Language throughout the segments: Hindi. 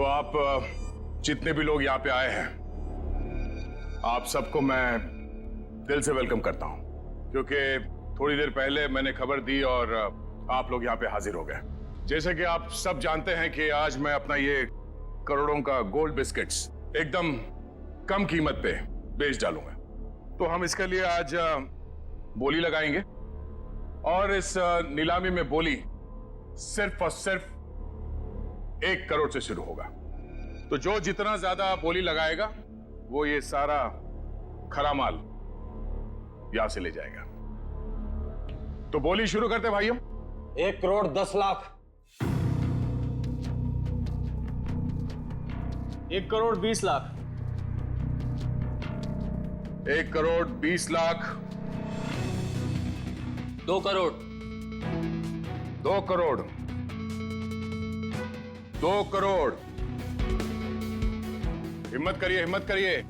तो आप जितने भी लोग यहाँ पे आए हैं, आप सबको मैं दिल से वेलकम करता हूँ, क्योंकि थोड़ी देर पहले मैंने खबर दी और आप लोग यहाँ पे हाजिर हो गए। जैसे कि आप सब जानते हैं कि आज मैं अपना ये करोड़ों का गोल्ड बिस्किट्स एकदम कम कीमत पे बेच डालूंगा। तो हम इसके लिए आज बोली लगाएंगे और इस नीलामी में बोली सिर्फ और सिर्फ 1 करोड़ से शुरू होगा। तो जो जितना ज्यादा बोली लगाएगा वो ये सारा खरा माल यहां से ले जाएगा। तो बोली शुरू करते भाइयों। 1 करोड़ 10 लाख। 1 करोड़ 20 लाख। 1 करोड़ 20 लाख। 2 करोड़। 2 करोड़। 2 करोड़। हिम्मत करिए, हिम्मत करिए।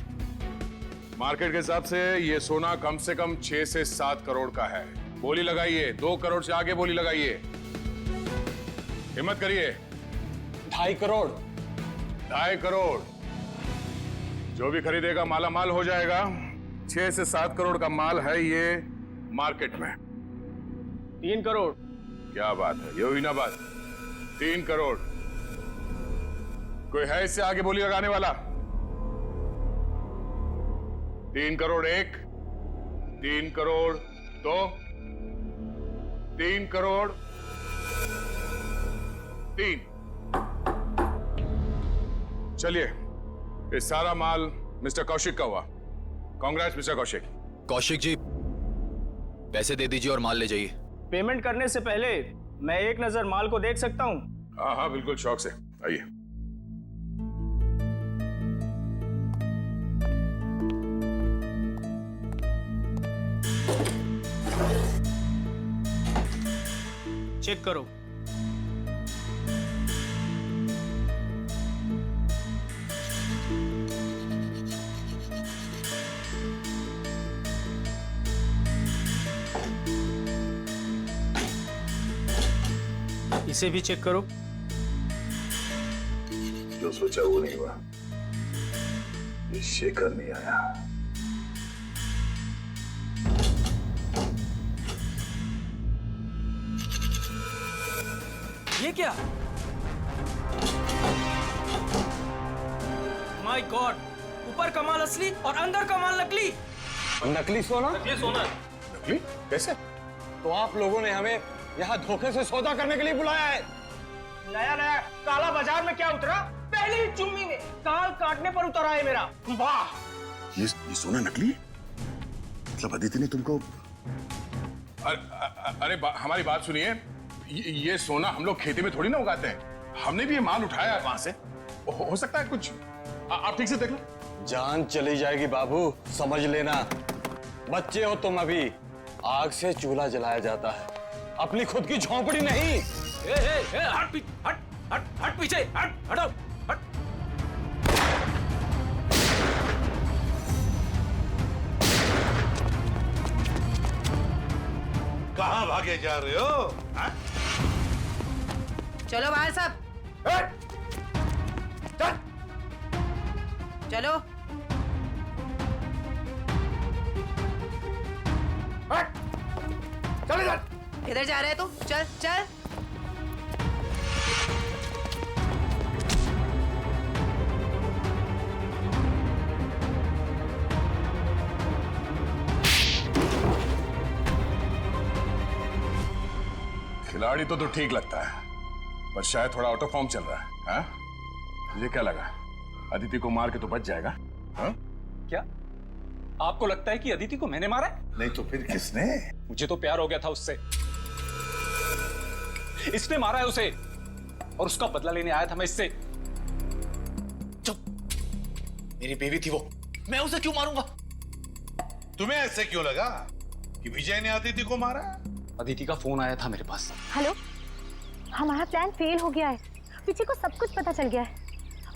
मार्केट के हिसाब से ये सोना कम से कम 6 से 7 करोड़ का है। बोली लगाइए, 2 करोड़ से आगे बोली लगाइए। हिम्मत करिए। 2.5 करोड़। 2.5 करोड़। जो भी खरीदेगा माला माल हो जाएगा। 6 से 7 करोड़ का माल है ये मार्केट में। 3 करोड़। क्या बात है, ये हुई ना बात। 3 करोड़। कोई है इससे आगे बोली लगाने वाला? 3 करोड़ 1, 3 करोड़ 2, 3 करोड़ 3। चलिए, ये सारा माल मिस्टर कौशिक का हुआ। कांग्रेस मिस्टर कौशिक। कौशिक जी, पैसे दे दीजिए और माल ले जाइए। पेमेंट करने से पहले मैं एक नजर माल को देख सकता हूं? हाँ हाँ बिल्कुल, शौक से आइए। चेक करो। इसे भी चेक करो। जो सोचा वो नहीं हुआ। ये शेखर नहीं आया। ये क्या? माय गॉड, ऊपर का माल असली और अंदर का माल नकली। नकली सोना? ये सोना। नकली? कैसे? तो आप लोगों ने हमें यहाँ धोखे से सौदा करने के लिए बुलाया है? नया नया काला बाजार में क्या उतरा? पहली ही चुम्मी में काल काटने पर उतरा है मेरा। वाह! ये सोना नकली है? मतलब अदिति ने तुमको? अरे हमारी बात सुनिए। ये सोना हम लोग खेती में थोड़ी ना उगाते हैं। हमने भी ये माल उठाया है वहां से। हो सकता है कुछ। आप ठीक से देख लो। जान चली जाएगी बाबू, समझ लेना। बच्चे हो तुम अभी। आग से चूल्हा जलाया जाता है, अपनी खुद की झोंपड़ी नहीं। हट पीछे, हटो, हट। कहां भागे जा रहे हो? हा? चलो बाहर सब। चल। चलो। चले जा। किधर जा रहे है तू? चल चल। खिलाड़ी तो ठीक लगता है, पर शायद थोड़ा आउट ऑफ फॉर्म चल रहा है। हाँ? मुझे क्या लगा, अदिति को मार के तो बच जाएगा। हाँ? क्या आपको लगता है कि अदिति को मैंने मारा है? नहीं तो फिर किसने? मुझे तो प्यार हो गया था उससे। इसने मारा है उसे और उसका बदला लेने आया था मैं इससे। चुप, मेरी बेबी थी वो, मैं उसे क्यों मारूंगा? तुम्हें ऐसे क्यों लगा कि विजय ने अदिति को मारा? अदिति का फोन आया था मेरे पास। हेलो, हमारा प्लान फेल हो गया है। विजय को सब कुछ पता चल गया है।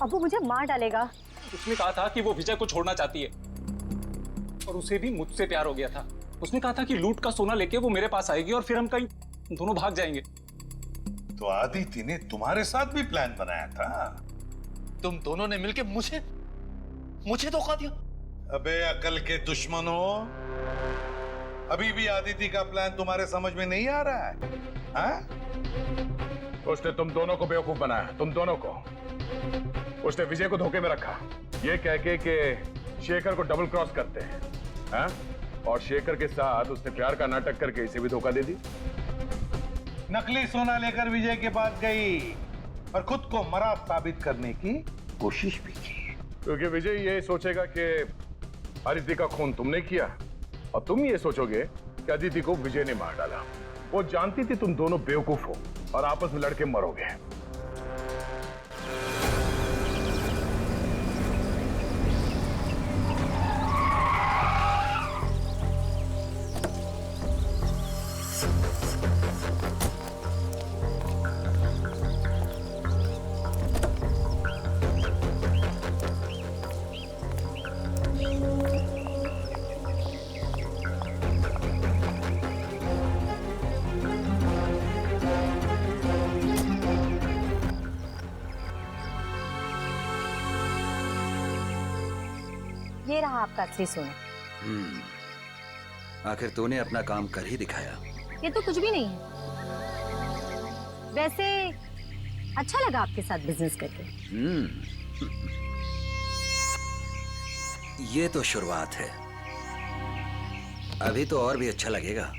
अब वो मुझे मार डालेगा। उसने कहा था कि वो विजय को छोड़ना चाहती है और उसे भी मुझसे प्यार हो गया था। उसने कहा था कि लूट का सोना लेके वो मेरे पास आएगी और फिर हम कहीं दोनों भाग जाएंगे। तो आदिति ने तुम्हारे साथ भी प्लान बनाया था? तुम दोनों ने मिलकर मुझे धोखा दिया। अबे अकल के दुश्मन हो, अभी भी आदिति का प्लान तुम्हारे समझ में नहीं आ रहा है? हाँ? उसने तुम दोनों को बेवकूफ बनाया, तुम दोनों को। उसने विजय को धोखे में रखा, ये कह के कि शेखर को डबल क्रॉस करते हैं, हाँ? और शेखर के साथ उसने प्यार का नाटक करके इसे भी धोखा दे दी। नकली सोना लेकर विजय के पास गई और खुद को मरा साबित करने की कोशिश भी की, क्योंकि विजय ये सोचेगा कि अदिति का खून तुमने किया और तुम ये सोचोगे कि अदिति को विजय ने मार डाला। वो जानती थी तुम दोनों बेवकूफ हो और आपस में लड़के मरोगे। ये रहा आपका असली सोना। आखिर तूने अपना काम कर ही दिखाया। ये तो कुछ भी नहीं है। वैसे अच्छा लगा आपके साथ बिजनेस करके। ये तो शुरुआत है, अभी तो और भी अच्छा लगेगा।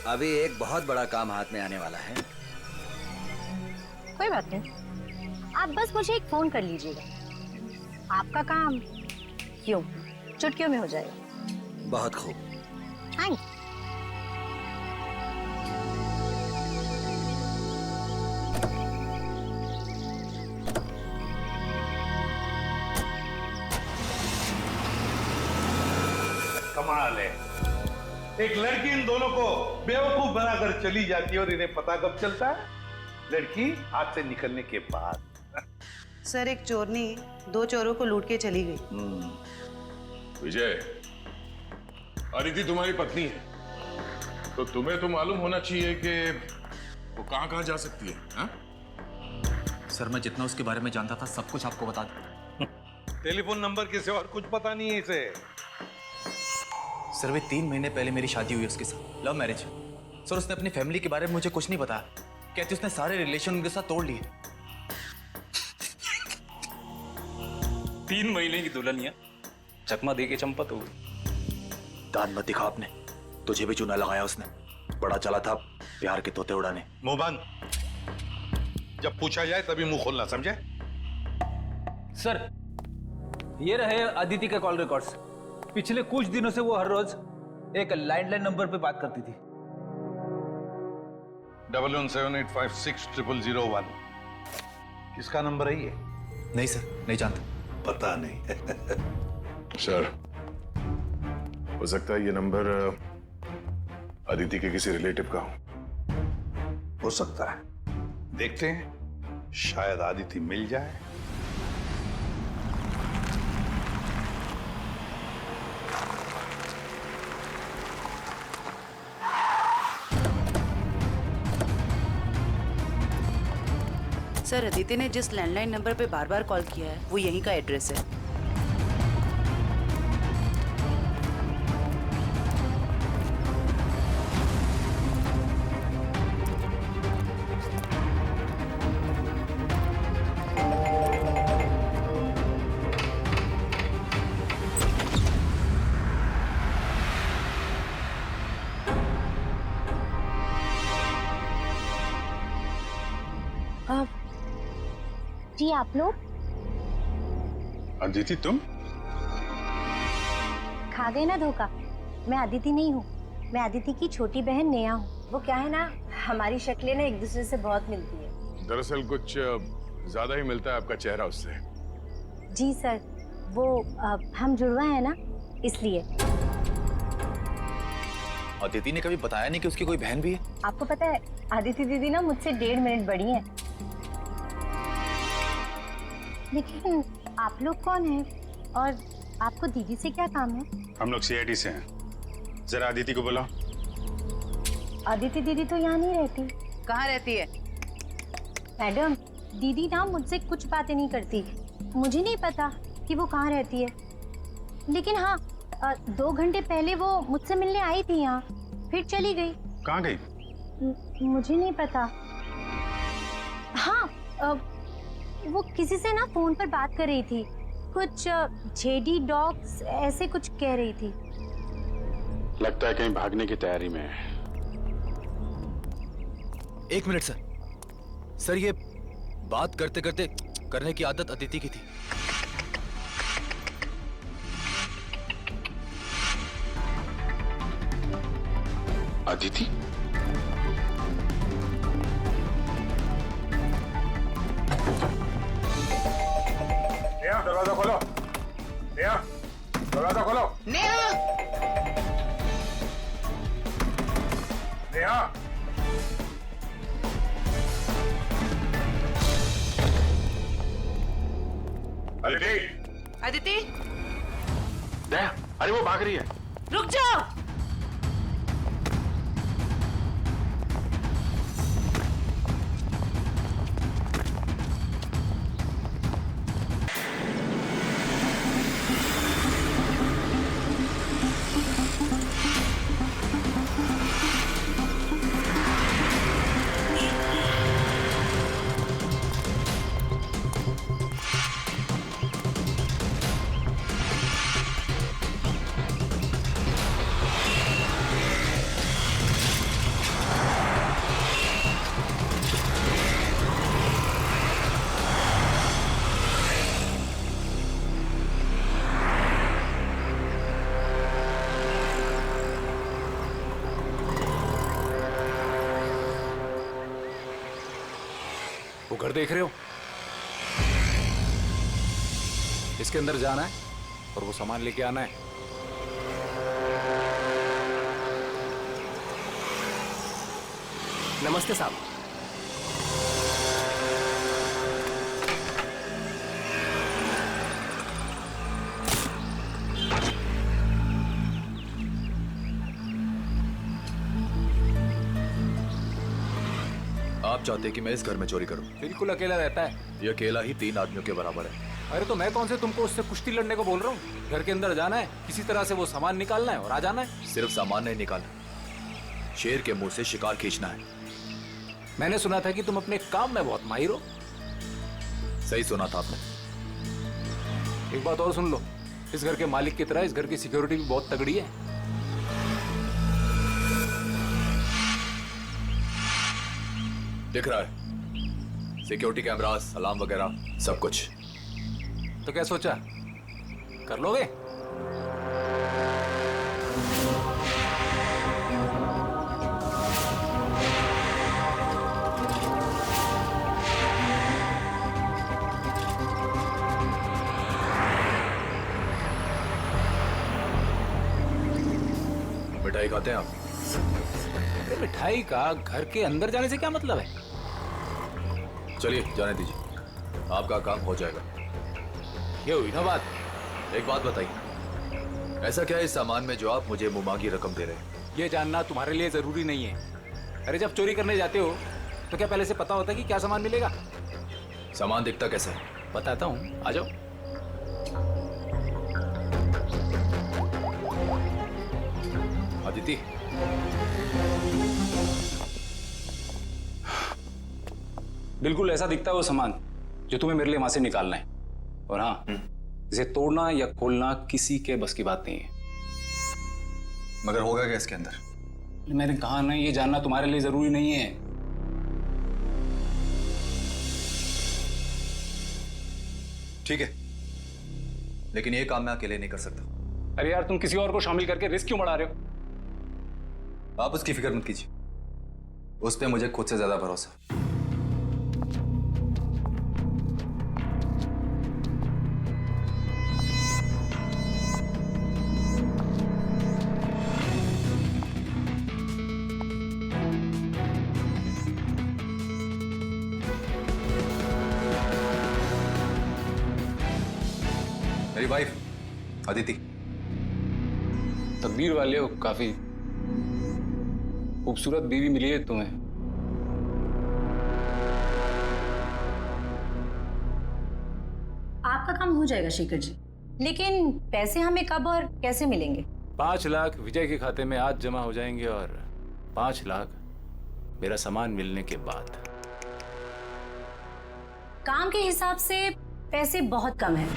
अभी एक बहुत बड़ा काम हाथ में आने वाला है। कोई बात नहीं, आप बस मुझे एक फोन कर लीजिएगा, आपका काम क्यों चुटकियों में हो जाएगा। बहुत खूब। थैंक्स। कमाल है, एक लड़की इन दोनों को बेवकूफ बनाकर चली जाती है और इन्हें पता कब चलता है? लड़की हाथ से निकलने के बाद। सर, एक चोरनी 2 चोरों को लूट के चली गई। विजय, अदिति तुम्हारी पत्नी है, तो तुम्हें तो मालूम होना चाहिए कि वो कहां जा सकती है, हाँ? सर, मैं जितना उसके बारे में जानता था सब कुछ आपको बता दूं। टेलीफोन नंबर के सिवा और कुछ पता नहीं है इसे। सर, वे 3 महीने पहले मेरी शादी हुई उसके साथ, लव मैरिज। सर, उसने अपनी फैमिली के बारे में मुझे कुछ नहीं बताया, कहती उसने सारे रिलेशन उनके साथ तोड़ लिए। 3 महीने की दुल्हनिया चकमा दे के चंपत हो गई। दान मत दिखा आपने, तुझे भी चूना लगाया उसने। बड़ा चला था प्यार के तोते उड़ाने। मुंह बंद, जब पूछा जाए तभी मुंह खोलना, समझे? सर, ये रहे अदिति के कॉल रिकॉर्ड्स। पिछले कुछ दिनों से वो हर रोज एक लैंडलाइन नंबर पे बात करती थी। 1178560001। किसका नंबर है ये? नहीं सर, नहीं जानता। पता नहीं। सर, हो सकता है ये नंबर अदिति के किसी रिलेटिव का हो सकता है, देखते हैं, शायद आदिति मिल जाए। सर, अदिति ने जिस लैंडलाइन नंबर पे बार-बार कॉल किया है वो यहीं का एड्रेस है। जी आप लोग? अदिति, तुम खा गए ना धोखा। मैं अदिति नहीं हूँ, मैं अदिति की छोटी बहन नेहा हूँ। वो क्या है ना, हमारी शक्लें ना एक दूसरे से बहुत मिलती है। दरअसल कुछ ज्यादा ही मिलता है आपका चेहरा उससे। जी सर, वो हम जुड़वा है ना, इसलिए। अदिति ने कभी बताया नहीं कि उसकी कोई बहन भी है? आपको पता है, अदिति दीदी ना मुझसे 1.5 मिनट बड़ी है। लेकिन आप लोग कौन हैं और आपको दीदी से क्या काम है? हम लोग सीआईडी से हैं। जरा अदिति को बुलाओ। अदिति दीदी तो यहाँ नहीं रहती। कहाँ रहती है? मैडम, दीदी ना मुझसे कुछ बातें नहीं करती। मुझे नहीं पता कि वो कहाँ रहती है, लेकिन हाँ 2 घंटे पहले वो मुझसे मिलने आई थी यहाँ, फिर चली गई। कहाँ गई? मुझे नहीं पता। हाँ वो किसी से ना फोन पर बात कर रही थी, कुछ जेडी डॉग्स ऐसे कुछ कह रही थी। लगता है कहीं भागने की तैयारी में है। 1 मिनट सर। सर ये बात करते करते करने की आदत अदिति की थी। अदिति? नेहा दरवाजा खोलो। नेहा दरवाजा खोलो। नेहा अदिति। अदिति नेहा, अरे वो भाग रही है। रुक जाओ। वो घर देख रहे हो, इसके अंदर जाना है और वो सामान लेके आना है। नमस्ते साहब। आप चाहते कि मैं इस घर में चोरी करूं? बिल्कुल अकेला रहता है। ये अकेला ही 3 आदमियों के बराबर है। अरे तो मैं कौन से तुमको उससे कुश्ती लड़ने को बोल रहा हूँ। घर के अंदर जाना है, किसी तरह से वो सामान निकालना है और आ जाना है। सिर्फ सामान नहीं निकालना, शेर के मुंह से शिकार खींचना है। मैंने सुना था कि तुम अपने काम में बहुत माहिर हो। सही सुना था आपने। एक बात और सुन लो, इस घर के मालिक की तरह इस घर की सिक्योरिटी भी बहुत तगड़ी है। दिख रहा है, सिक्योरिटी कैमरास, अलार्म वगैरह सब कुछ। तो क्या सोचा, कर लोगे? मिठाई खाते हैं आप? मिठाई का घर के अंदर जाने से क्या मतलब है? चलिए जाने दीजिए, आपका काम हो जाएगा। ये हुई ना बात। एक बात बताइए, ऐसा क्या है इस सामान में जो आप मुझे मुमांगी रकम दे रहे हैं? ये जानना तुम्हारे लिए जरूरी नहीं है। अरे जब चोरी करने जाते हो तो क्या पहले से पता होता है कि क्या सामान मिलेगा? सामान दिखता कैसा है? बताता हूँ, आ जाओ। अदिति, बिल्कुल ऐसा दिखता है वो सामान जो तुम्हें मेरे लिए वहां से निकालना है। और हाँ, इसे तोड़ना या खोलना किसी के बस की बात नहीं है। मगर होगा क्या इसके अंदर? मैंने कहा ना, ये जानना तुम्हारे लिए जरूरी नहीं है। ठीक है, लेकिन ये काम मैं अकेले नहीं कर सकता। अरे यार, तुम किसी और को शामिल करके रिस्क क्यों बढ़ा रहे हो? आप उसकी फिक्र मत कीजिए, उस पर मुझे खुद से ज्यादा भरोसा। मेरी वाइफ अदिति। तकदीर वाले हो, काफी खूबसूरत बीवी मिली है तुम्हें। आपका काम हो जाएगा शेखर जी, लेकिन पैसे हमें कब और कैसे मिलेंगे? 5 लाख विजय के खाते में आज जमा हो जाएंगे और 5 लाख मेरा सामान मिलने के बाद। काम के हिसाब से पैसे बहुत कम हैं।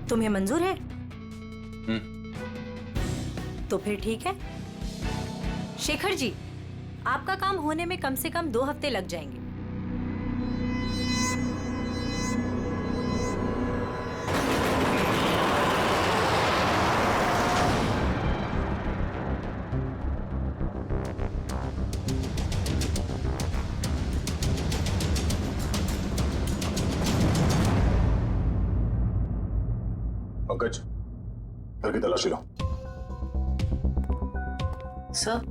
तुम्हें मंजूर है? तो फिर ठीक है। शेखर जी, आपका काम होने में कम से कम 2 हफ्ते लग जाएंगे। पंकज, घर की तलाशी लो। सर,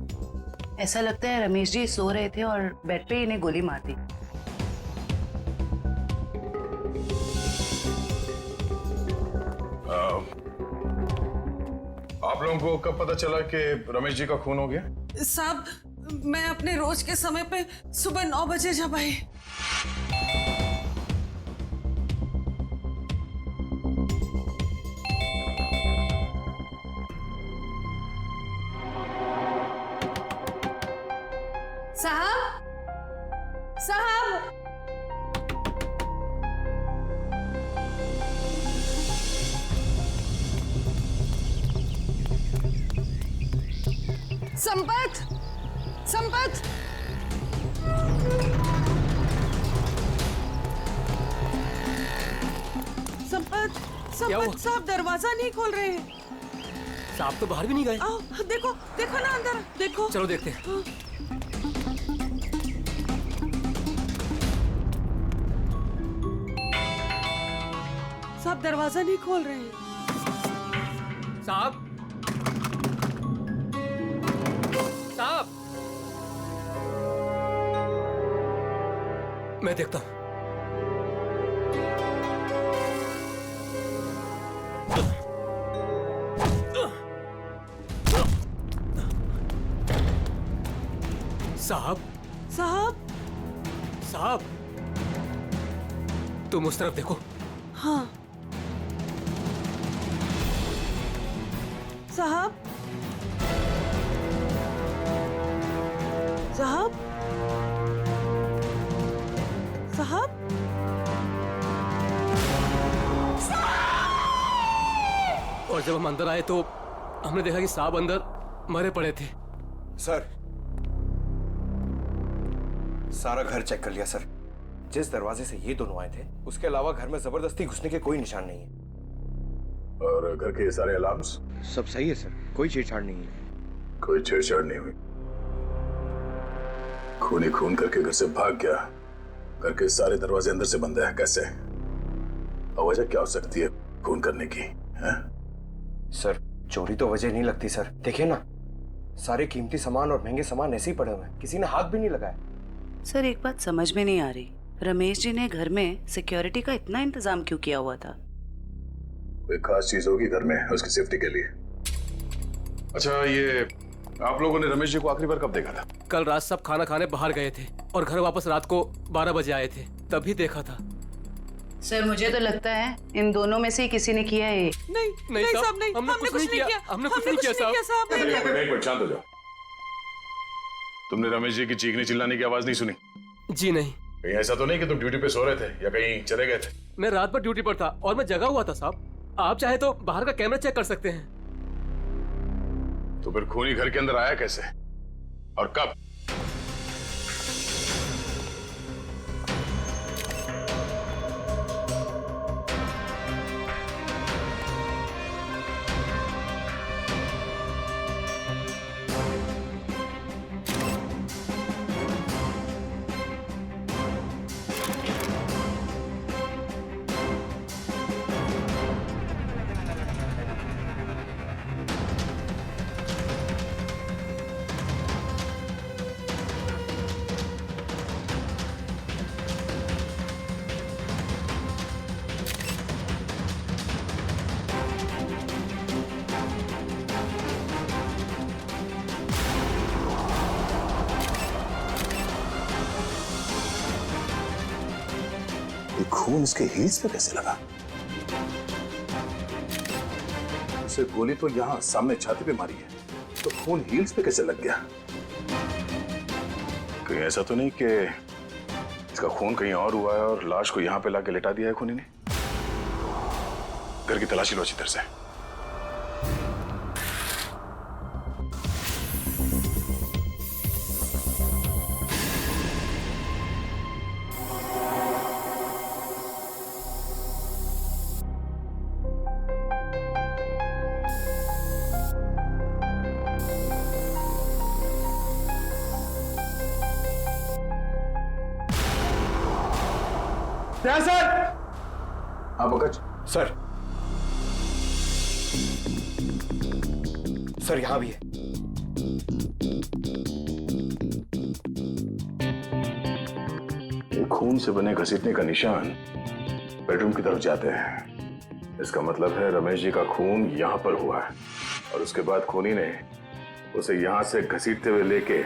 ऐसा लगता है रमेश जी सो रहे थे और बेड पे इन्हें गोली मार दी। आप लोगों को कब पता चला कि रमेश जी का खून हो गया? साहब, मैं अपने रोज के समय पे सुबह 9 बजे जब आई। साहब, साहब, संपत, संपत, संपत, संपत साहब दरवाजा नहीं खोल रहे हैं। साहब तो बाहर भी नहीं गए। आओ, देखो, देखो ना अंदर, देखो। चलो देखते हैं। साहब दरवाजा नहीं खोल रहे हैं। साहब, साहब, मैं देखता हूं। साहब, साहब, साहब, तुम उस तरफ देखो। हाँ। साहब, साहब, साहब, और जब हम अंदर आए तो हमने देखा कि साहब अंदर मरे पड़े थे। सर, सारा घर चेक कर लिया सर। जिस दरवाजे से ये दोनों आए थे उसके अलावा घर में जबरदस्ती घुसने के कोई निशान नहीं है। और घर के सारे अलार्म्स? सब सही है सर, कोई छेड़छाड़ नहीं है। कोई छेड़छाड़ नहीं हुई। खूनी खून करके घर से भाग गया। घर के सारे दरवाजे अंदर से बंद है, कैसे? और वजह क्या हो सकती है खून करने की? है? सर, चोरी तो वजह नहीं लगती सर। देखिए ना, सारे कीमती सामान और महंगे सामान ऐसे ही पड़े हुए हैं, किसी ने हाथ भी नहीं लगाया। सर, एक बात समझ में नहीं आ रही, रमेश जी ने घर में सिक्योरिटी का इतना इंतजाम क्यों किया हुआ था? कोई खास चीज होगी घर में उसकी सेफ्टी के लिए। अच्छा, ये आप लोगों ने रमेश जी को आखिरी बार कब देखा था? कल रात सब खाना खाने बाहर गए थे और घर वापस रात को 12 बजे आए थे, तभी देखा था। सर, मुझे तो लगता है इन दोनों में से ही किसी ने किया है। नहीं, नहीं साहब, नहीं, हमने कुछ नहीं किया। हमने कुछ नहीं किया साहब। एक मिनट शांत हो जाओ। तुमने रमेश जी की चीखने चिल्लाने की आवाज नहीं सुनी? जी नहीं। कहीं ऐसा तो नहीं कि तुम ड्यूटी पे सो रहे थे या कहीं चले गए थे? मैं रात भर ड्यूटी पर था और मैं जगा हुआ था साहब। आप चाहे तो बाहर का कैमरा चेक कर सकते हैं। तो फिर खूनी घर के अंदर आया कैसे और कब? खून इसके हील्स पे कैसे लगा? उसे गोली तो यहां सामने छाती पे मारी है, तो खून हील्स पे कैसे लग गया? कहीं ऐसा तो नहीं कि इसका खून कहीं और हुआ है और लाश को यहां पे लाके लेटा दिया है खूनी ने? घर की तलाशी लो अच्छी तरह से। सर। हाँ पंकज। सर यहां भी है। ये खून से बने घसीटने का निशान बेडरूम की तरफ जाते हैं। इसका मतलब है रमेश जी का खून यहां पर हुआ है और उसके बाद खूनी ने उसे यहां से घसीटते हुए लेके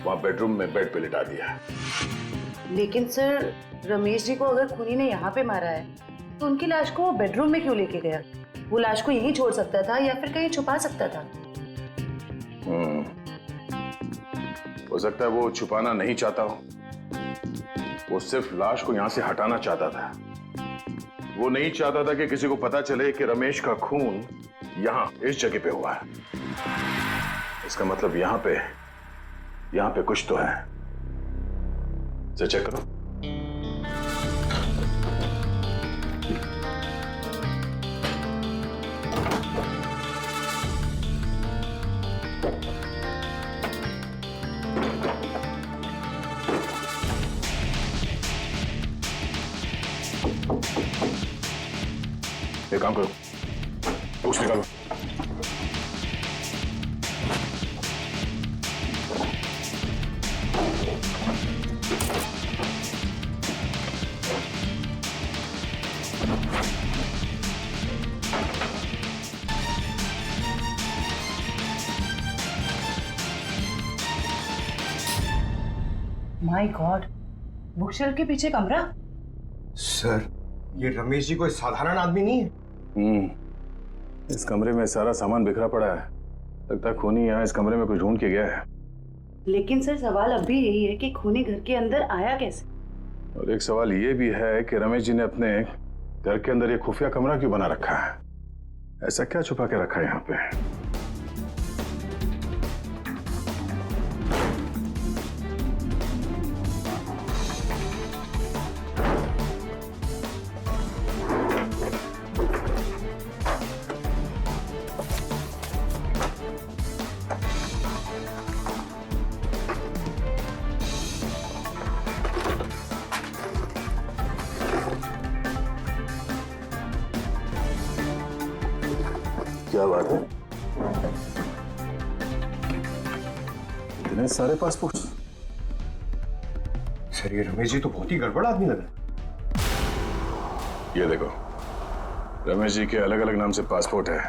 वहां बेडरूम में बेड पे लिटा दिया। लेकिन सर, रमेश जी को अगर खूनी ने यहाँ पे मारा है तो उनकी लाश को वो बेडरूम में क्यों लेके गया? वो लाश को यहीं छोड़ सकता था या फिर कहीं छुपा सकता था। हो सकता है वो छुपाना नहीं चाहता हो, वो सिर्फ लाश को यहां से हटाना चाहता था। वो नहीं चाहता था कि किसी को पता चले कि रमेश का खून यहां इस जगह पे हुआ है। इसका मतलब यहां पे कुछ तो है। इसे चेक करो। एक काम करो, टूल्स निकालो। माय गॉड, बुकशेल्फ के पीछे कमरा। सर, ये रमेश जी कोई साधारण आदमी नहीं है। इस कमरे में सारा सामान बिखरा पड़ा है। लगता है खूनी यहाँ इस कमरे में कुछ ढूंढ के गया है। लेकिन सर, सवाल अब भी यही है कि खूनी घर के अंदर आया कैसे? और एक सवाल ये भी है कि रमेश जी ने अपने घर के अंदर ये खुफिया कमरा क्यों बना रखा है? ऐसा क्या छुपा के रखा है यहाँ पे? क्या बात है? इतने सारे पासपोर्ट? सर, ये रमेश जी तो बहुत ही गड़बड़ आदमी लग रहा है। ये देखो, रमेश जी के अलग अलग नाम से पासपोर्ट है,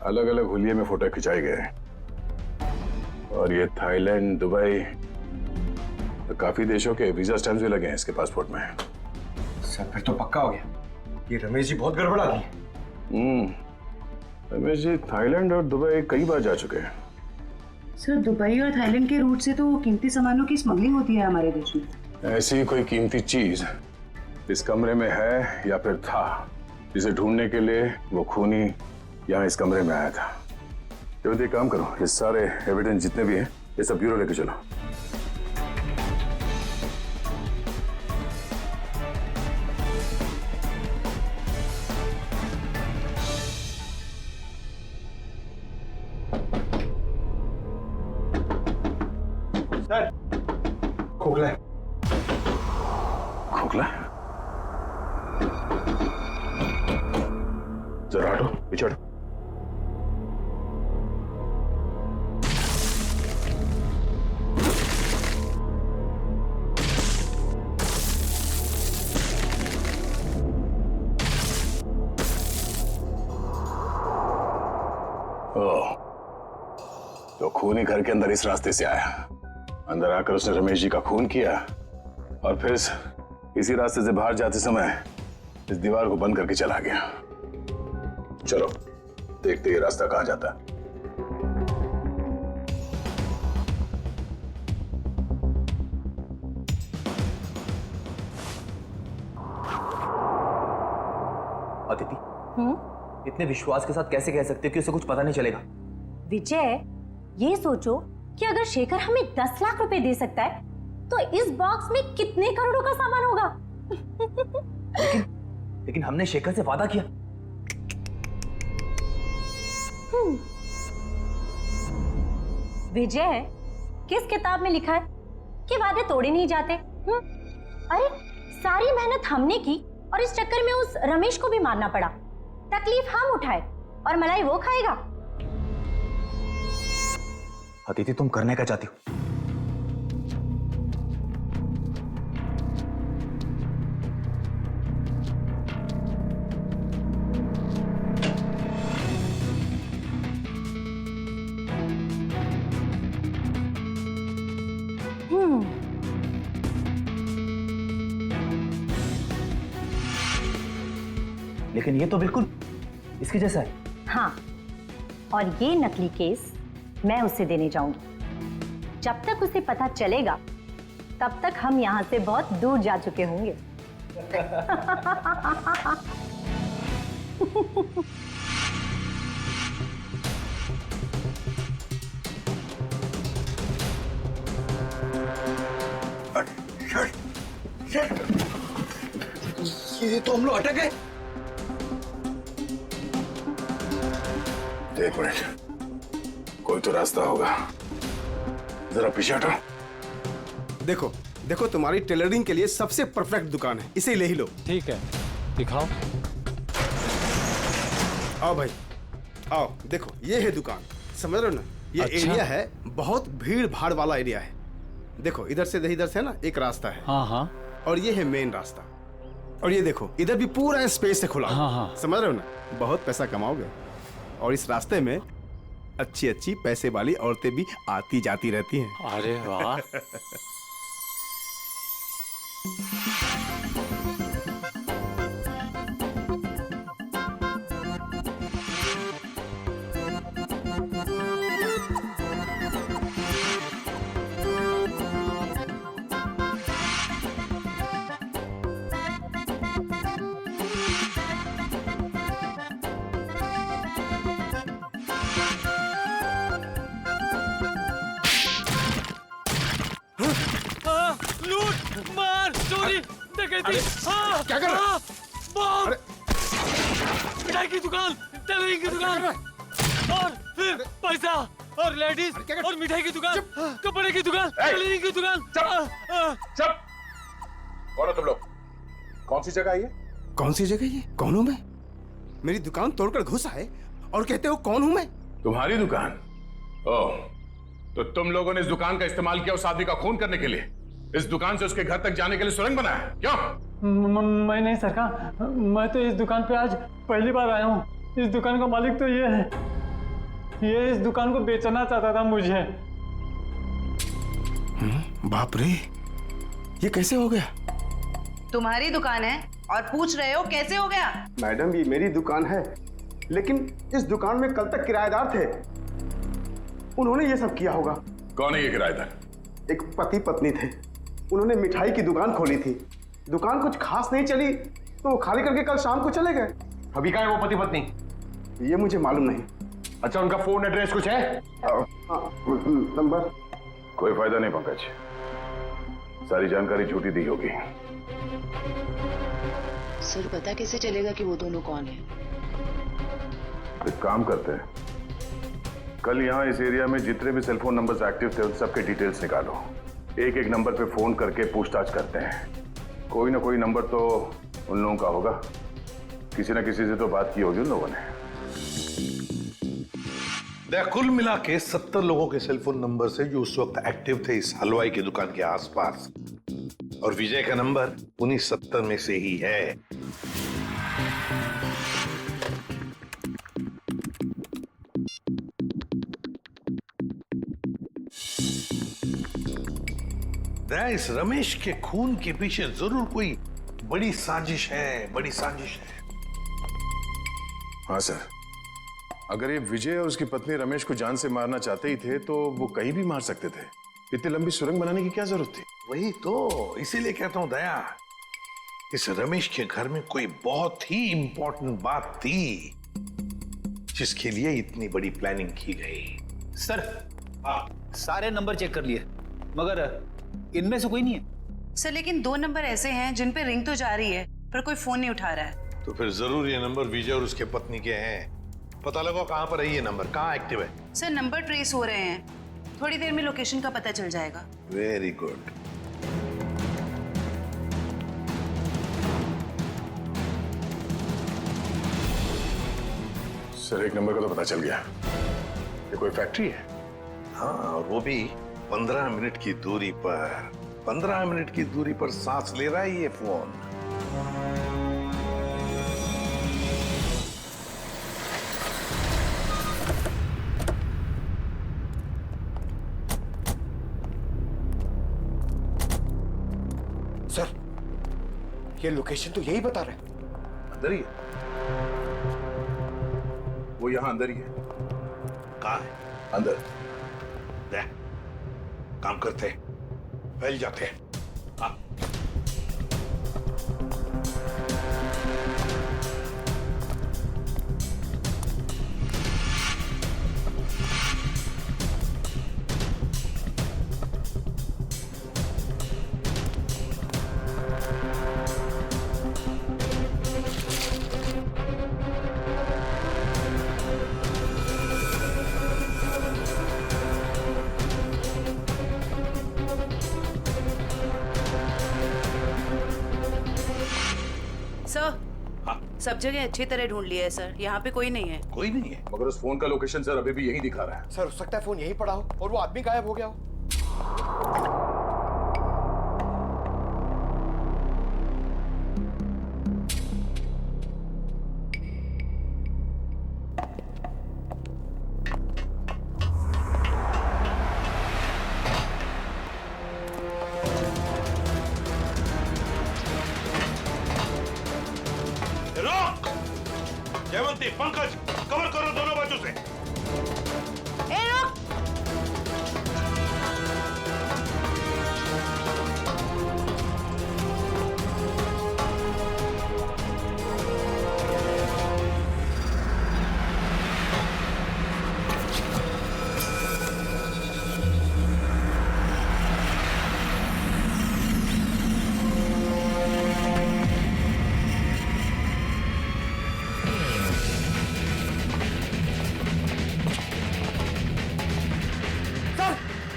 अलग अलग हुलिये में फोटो खिंचाए गए हैं। और ये थाईलैंड, दुबई, तो काफी देशों के वीजा स्टैम्प्स भी लगे हैं इसके पासपोर्ट में। सर, फिर तो पक्का हो गया, ये रमेश जी बहुत गड़बड़ आदमी है। रमेश जी थाईलैंड और दुबई कई बार जा चुके हैं। सर, दुबई और थाईलैंड के रूट से तो कीमती सामानों की स्मगलिंग होती है हमारे देश में। ऐसी कोई कीमती चीज इस कमरे में है या फिर था, जिसे ढूंढने के लिए वो खूनी यहाँ इस कमरे में आया था। तो एक काम करो, ये सारे एविडेंस जितने भी हैं ये सब ब्यूरो लेके चलो। सर, खोखला है। खोखला? जरा हटो, पीछे हटो। ओह, तो खूनी घर के अंदर इस रास्ते से आया। अंदर आकर उसने रमेश जी का खून किया और फिर इसी रास्ते से बाहर जाते समय इस दीवार को बंद करके चला गया। चलो देखते ये रास्ता कहाँ जाता है। अदिति, इतने विश्वास के साथ कैसे कह सकते हो कि उसे कुछ पता नहीं चलेगा? विजय, ये सोचो कि अगर शेखर हमें 10 लाख रुपए दे सकता है तो इस बॉक्स में कितने करोड़ों का सामान होगा। लेकिन हमने शेखर से वादा किया। विजय, किस किताब में लिखा है कि वादे तोड़े नहीं जाते? अरे सारी मेहनत हमने की और इस चक्कर में उस रमेश को भी मारना पड़ा। तकलीफ हम उठाए और मलाई वो खाएगा। अदिति, तुम करने क्या चाहती हो? लेकिन ये तो बिल्कुल इसके जैसा है। हाँ, और ये नकली केस मैं उसे देने जाऊंगी। जब तक उसे पता चलेगा तब तक हम यहां से बहुत दूर जा चुके होंगे। ये तो हम लोग अटक गए। एक मिनट, कोई तो रास्ता होगा। जरा पीछे हटो। देखो देखो, तुम्हारी टेलरिंग के लिए सबसे परफेक्ट दुकान है, इसे ले ही लो। ठीक है, दिखाओ। आओ भाई, आओ। देखो ये है दुकान, समझ रहे हो ना? ये अच्छा। एरिया है, बहुत भीड़ भाड़ वाला एरिया है। देखो इधर से ना एक रास्ता है। हाँ हाँ। और ये है मेन रास्ता। और ये देखो इधर भी पूरा स्पेस है खुला। हाँ हाँ। समझ रहे हो ना? बहुत पैसा कमाओगे। और इस रास्ते में अच्छी अच्छी पैसे वाली औरतें भी आती जाती रहती हैं। अरे वाह। लूट, मार, चोरी, डकैती। क्या कर रहा है? बम, मिठाई की दुकान, टेलरिंग की दुकान, और फिर पैसा और लेडीज और मिठाई की दुकान, कपड़े की दुकान, टेलरिंग की दुकान। चुप। कौन हो तुम लोग? कौन सी जगह ये? कौन सी जगह ये? कौन हूँ मैं? मेरी दुकान तोड़कर घुस आए और कहते हो कौन हूँ मैं? तुम्हारी दुकान? ओह, तो तुम लोगों ने इस दुकान का इस्तेमाल किया उस आदमी का खून करने के लिए? इस दुकान से उसके घर तक जाने के लिए सुरंग बनाया? क्यों? मैं नहीं सरकार, मैं तो इस दुकान पे आज पहली बार आया हूँ। इस दुकान का मालिक तो ये है। ये इस दुकान को बेचना चाहता था मुझे। बाप रे, ये कैसे हो गया? तुम्हारी दुकान है और पूछ रहे हो कैसे हो गया? मैडम ये मेरी दुकान है, लेकिन इस दुकान में कल तक किराएदार थे। उन्होंने ये सब किया होगा। कौन है ये किराएदार? एक पति पत्नी थे, उन्होंने मिठाई की दुकान खोली थी। दुकान कुछ खास नहीं चली तो वो खाली करके कल शाम को चले गए। अभी कहाँ है वो पति पत्नी? ये मुझे मालूम नहीं। अच्छा, उनका फोन एड्रेस कुछ है? नंबर? कोई फायदा नहीं पंकज, सारी जानकारी झूठी दी होगी। सर पता कैसे चलेगा कि वो दोनों कौन है? एक काम करते हैं, कल यहाँ इस एरिया में जितने भी सेलफोन नंबर्स एक्टिव थे उन सबके डिटेल्स निकालो। एक एक नंबर पे फोन करके पूछताछ करते हैं। कोई ना कोई नंबर तो उन लोगों का होगा। किसी ना किसी से तो बात की होगी उन लोगों ने। कुल मिला के 70 लोगों के सेलफोन नंबर से जो उस वक्त एक्टिव थे इस हलवाई की दुकान के आसपास, और विजय का नंबर उन्हीं 70 में से ही है। इस रमेश के खून के पीछे जरूर कोई बड़ी साजिश है, बड़ी साजिश है। हाँ सर, अगर ये विजय और उसकी पत्नी रमेश को जान से मारना चाहते ही थे तो वो कहीं भी मार सकते थे। इतनी लंबी सुरंग बनाने की क्या जरूरत थी? वही तो, इसीलिए कहता हूं दया, इस रमेश के घर में कोई बहुत ही इंपॉर्टेंट बात थी जिसके लिए इतनी बड़ी प्लानिंग की गई। सर, सारे नंबर चेक कर लिए मगर इनमें से कोई नहीं है। सर लेकिन 2 नंबर ऐसे हैं जिन पे रिंग तो जा रही है पर कोई फोन नहीं उठा रहा है। तो फिर जरूर ये नंबर विजय और उसके पत्नी के हैं। पता लगाओ कहां पर है ये नंबर, कहां एक्टिव है। सर नंबर ट्रेस हो रहे हैं, थोड़ी देर में लोकेशन का पता चल जाएगा। Very good. सर एक नंबर का तो पता चल गया, ये कोई फैक्ट्री है। हाँ, और वो भी 15 मिनट की दूरी पर। 15 मिनट की दूरी पर सांस ले रहा है ये फोन। सर ये लोकेशन तो यही बता रहे हैं। अंदर ही है, वो यहाँ अंदर ही है। कहाँ है? अंदर। दे, काम करते हैं, फैल जाते हैं। हाँ। सब जगह अच्छी तरह ढूंढ लिया है सर, यहाँ पे कोई नहीं है। कोई नहीं है? मगर उस फोन का लोकेशन सर अभी भी यही दिखा रहा है। सर हो सकता है फोन यहीं पड़ा हो और वो आदमी गायब हो गया हो। जयवंती, पंकज, कवर करो दोनों बाजू से।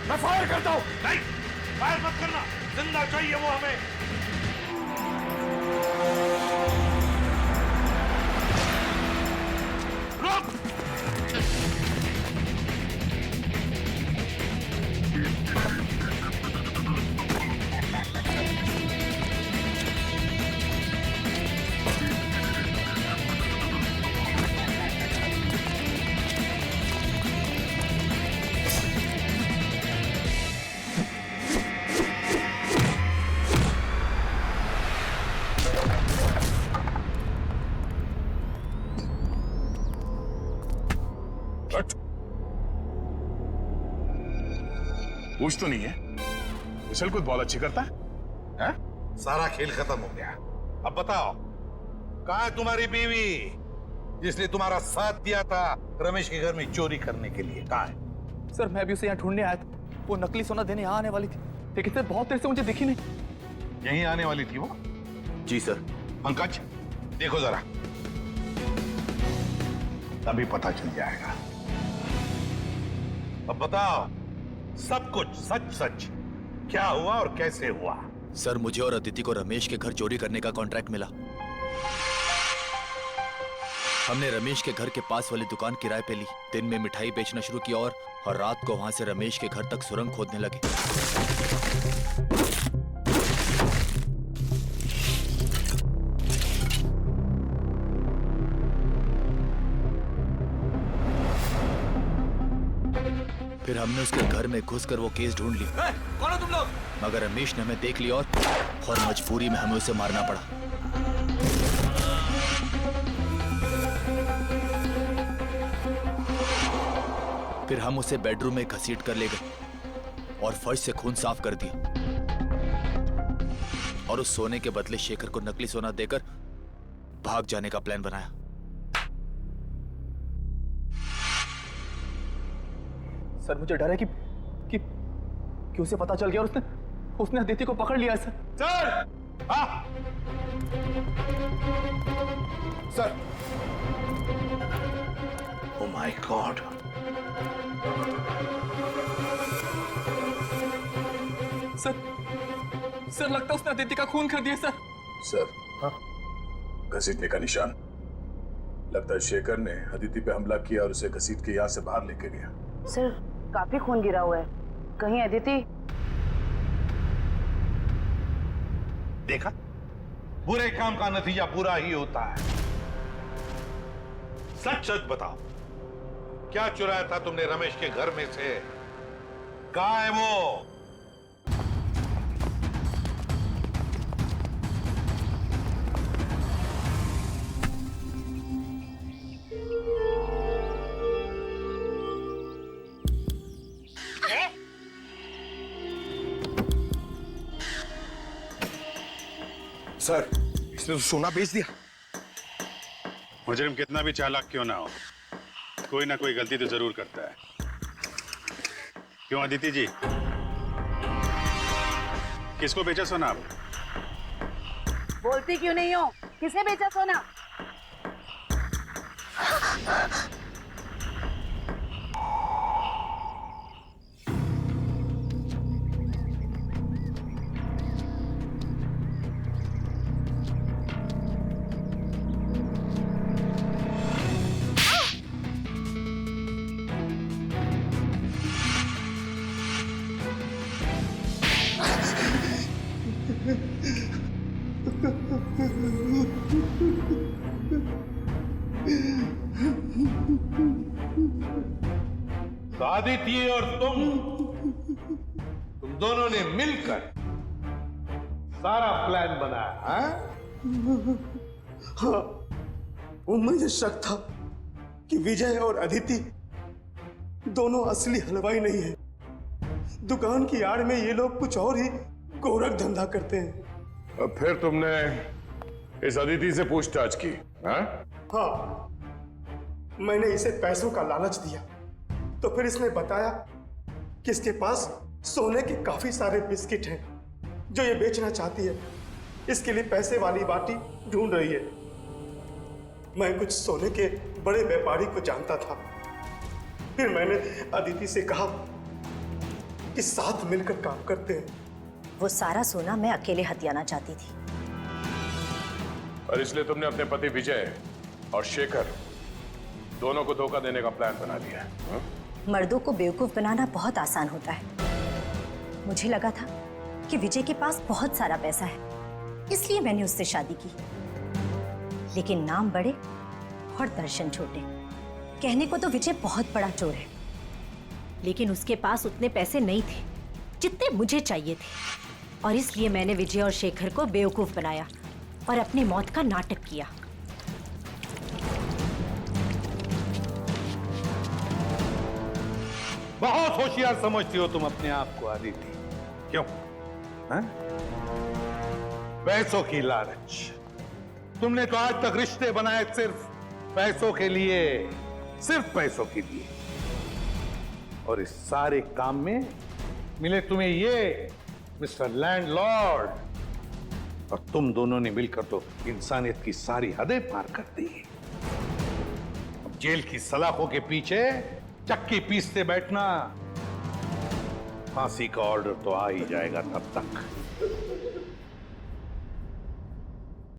मैं फायर करता हूं। नहीं, फायर मत करना, जिंदा चाहिए वो हमें। रोक! पूछ तो नहीं है, उछल कूद बहुत अच्छी करता है? सारा खेल खत्म हो गया। अब बताओ, कहाँ है तुम्हारी बीवी जिसने तुम्हारा साथ दिया था रमेश के घर में चोरी करने के लिए? कहाँ है? सर मैं भी उसे यहाँ ढूंढने आया था, वो नकली सोना देने यहाँ आने वाली थी, लेकिन सर बहुत देर से मुझे दिखी नहीं। यहीं आने वाली थी वो? जी सर। पंकज देखो जरा, तभी पता चल जाएगा। अब बताओ सब कुछ सच सच, क्या हुआ और कैसे हुआ? सर मुझे और अदिति को रमेश के घर चोरी करने का कॉन्ट्रैक्ट मिला। हमने रमेश के घर के पास वाली दुकान किराए पे ली, दिन में मिठाई बेचना शुरू किया और रात को वहां से रमेश के घर तक सुरंग खोदने लगे। फिर हमने उसके घर में घुसकर वो केस ढूंढ ली। कौन हो तुम लोग? मगर रमेश ने हमें देख लिया और मजबूरी में हमें उसे मारना पड़ा। फिर हम उसे बेडरूम में घसीट कर ले गए और फर्श से खून साफ कर दिया और उस सोने के बदले शेखर को नकली सोना देकर भाग जाने का प्लान बनाया। सर मुझे डर है कि उसे पता चल गया और उसने अदिति को पकड़ लिया सर। सर! हाँ! Sir! Oh my God! Sir लगता है उसने अदिति का खून कर दिया सर। सर, हाँ? घसीटने का निशान। लगता है शेखर ने अदिति पे हमला किया और उसे घसीट के यहाँ से बाहर लेके गया। सर, काफी खून गिरा हुआ है। कहीं अदिति? देखा, बुरे काम का नतीजा बुरा ही होता है। सच सच बताओ, क्या चुराया था तुमने रमेश के घर में से? कहाँ है वो? सर, इसने तो सोना बेच दिया। मुजरिम कितना भी चालाक क्यों ना हो, कोई ना कोई गलती तो जरूर करता है। क्यों अदिति जी, किसको बेचा सोना आप? बोलती क्यों नहीं हो? किसे बेचा सोना? आदित्य और तुम दोनों ने मिलकर सारा प्लान बनाया, हाँ? हाँ, वो मुझे शक था कि विजय और अदिति दोनों असली हलवाई नहीं है। दुकान की आड़ में ये लोग कुछ और ही गोरख धंधा करते हैं। अब फिर तुमने इस अदिति से पूछताछ की? हाँ? हाँ, मैंने इसे पैसों का लालच दिया तो फिर इसने बताया कि इसके पास सोने के काफी सारे बिस्किट हैं जो ये बेचना चाहती है। इसके लिए पैसे वाली बाटी ढूंढ रही है। मैं कुछ सोने के बड़े व्यापारी को जानता था। फिर मैंने अदिति से कहा कि साथ मिलकर काम करते हैं। वो सारा सोना मैं अकेले हथियाना चाहती थी और इसलिए तुमने अपने पति विजय और शेखर दोनों को धोखा देने का प्लान बना लिया। हाँ? मर्दों को बेवकूफ बनाना बहुत आसान होता है। मुझे लगा था कि विजय के पास बहुत सारा पैसा है, इसलिए मैंने उससे शादी की। लेकिन नाम बड़े और दर्शन छोटे। कहने को तो विजय बहुत बड़ा चोर है, लेकिन उसके पास उतने पैसे नहीं थे जितने मुझे चाहिए थे। और इसलिए मैंने विजय और शेखर को बेवकूफ बनाया और अपनी मौत का नाटक किया। बहुत होशियार समझती हो तुम अपने आप को आदिति। क्यों? हाँ? पैसों की लालच। तुमने तो आज तक रिश्ते बनाए सिर्फ पैसों के लिए, सिर्फ पैसों के लिए। और इस सारे काम में मिले तुम्हें ये मिस्टर लैंडलॉर्ड, और तुम दोनों ने मिलकर तो इंसानियत की सारी हदें पार कर दी। अब जेल की सलाखों के पीछे चक्की पीसते बैठना, फांसी का ऑर्डर तो आ ही जाएगा तब तक।